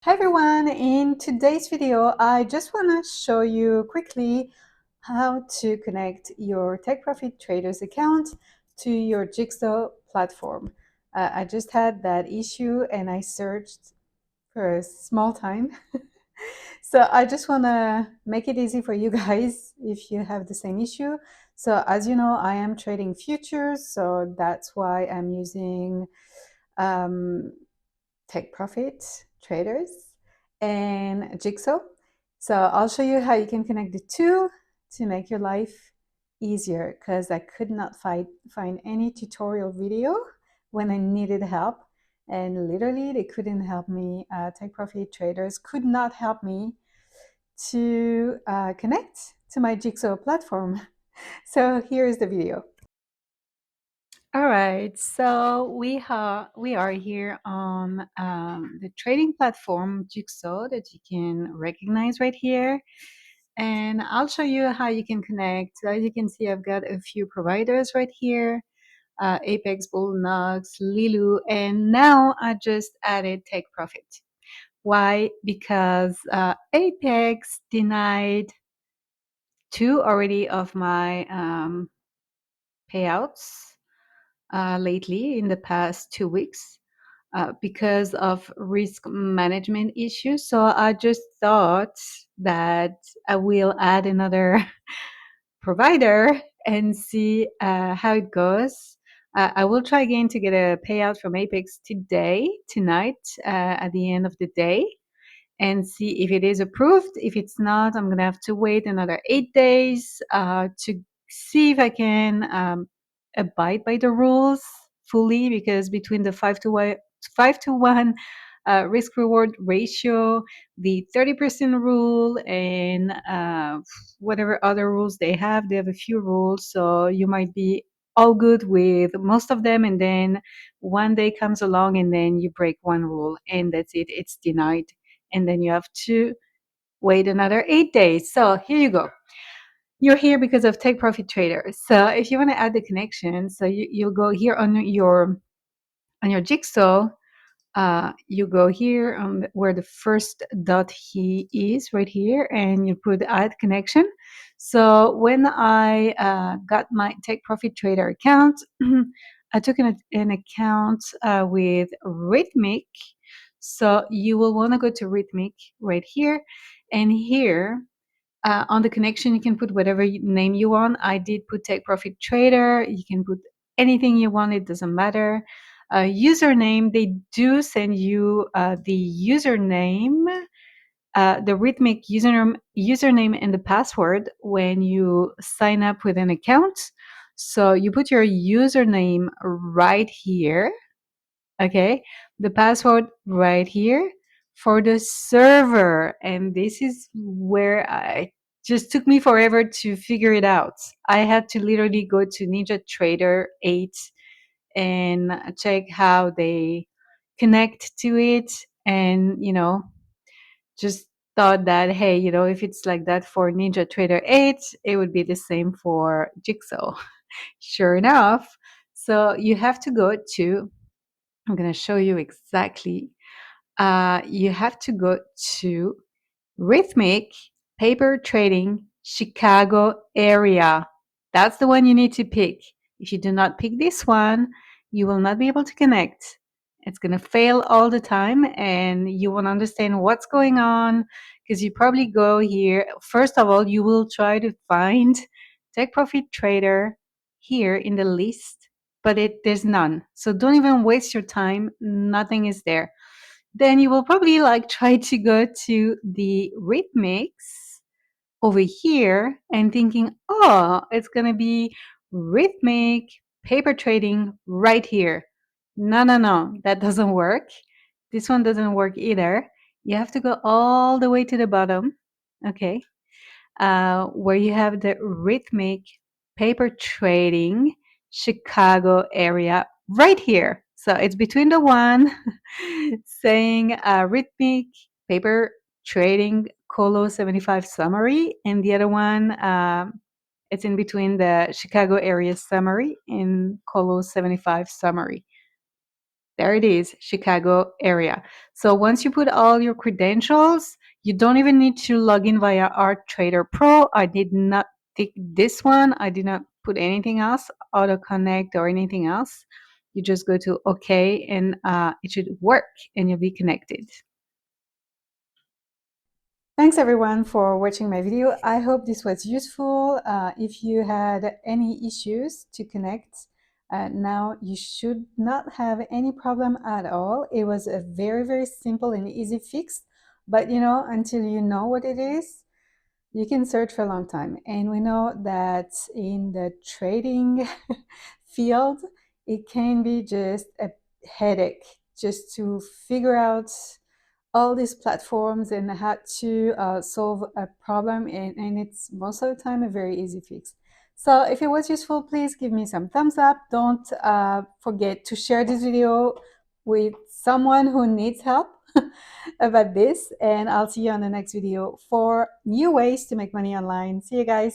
Hi everyone, in today's video I just want to show you quickly how to connect your Take Profit Traders account to your Jigsaw platform. I just had that issue and I searched for a small time. So I just want to make it easy for you guys if you have the same issue. So as you know, I am trading futures, so that's why I'm using um, Take Profit Traders and Jigsaw. So I'll show you how you can connect the two to make your life easier, because I could not find any tutorial video when I needed help, and literally they couldn't help me. Take Profit Traders could not help me to connect to my Jigsaw platform. So here is the video. All right, so we are here on the trading platform Jigsaw that you can recognize right here, and I'll show you how you can connect. As you can see, I've got a few providers right here: Apex, Bull, Nox, Lilu, and now I just added Take Profit. Why? Because Apex denied two already of my payouts lately in the past 2 weeks because of risk management issues. So I just thought that I will add another provider and see how it goes. I will try again to get a payout from Apex tonight, at the end of the day, and see if it is approved. If it's not, I'm going to have to wait another 8 days to see if I can abide by the rules fully, because between the 5 to 1 risk reward ratio, the 30% rule, and whatever other rules they have a few rules. So you might be all good with most of them, and then one day comes along and then you break one rule and that's it, it's denied, and then you have to wait another 8 days. So here you go. You're here because of Take Profit Traders. So if you want to add the connection, so you'll go here on your Jigsaw. You go here on where the first dot he is right here, and you put add connection. So when I got my Take Profit Trader account, I took an account with Rhythmic. So you will want to go to Rhythmic right here, and here on the connection, you can put whatever name you want. I did put Take Profit Trader. You can put anything you want. It doesn't matter. Username, they do send you the username, the Rhythmic username and the password when you sign up with an account. So you put your username right here. Okay, the password right here for the server, and this is where I just took me forever to figure it out. I had to literally go to Ninja Trader 8 and check how they connect to it, and just thought that, hey, if it's like that for Ninja Trader 8, it would be the same for Jigsaw. Sure enough, so you have to go to, I'm going to show you exactly. You have to go to Rhythmic Paper Trading Chicago area. That's the one you need to pick. If you do not pick this one, you will not be able to connect. It's going to fail all the time, and you won't understand what's going on, because you probably go here. First of all, you will try to find Take Profit Trader here in the list, but there's none. So don't even waste your time. Nothing is there. Then you will probably try to go to the Rhythmics over here and thinking, oh, it's going to be Rhythmic paper trading right here. No, no, no, that doesn't work. This one doesn't work either. You have to go all the way to the bottom, okay, where you have the Rhythmic paper trading Chicago area right here. So it's between the one saying Rhythmic paper trading Colo 75 summary, and the other one, it's in between the Chicago area summary and Colo 75 summary. there it is, Chicago area. So once you put all your credentials, you don't even need to log in via Art Trader Pro. I did not tick this one. I did not put anything else, auto connect or anything else. You just go to OK and it should work and you'll be connected. Thanks everyone for watching my video. I hope this was useful. If you had any issues to connect, now you should not have any problem at all. It was a very, very simple and easy fix, but until you know what it is, you can search for a long time. And we know that in the trading field, it can be just a headache just to figure out all these platforms and how to solve a problem, and it's most of the time a very easy fix. So if it was useful, please give me some thumbs up. Don't forget to share this video with someone who needs help about this, and I'll see you on the next video for new ways to make money online. See you guys.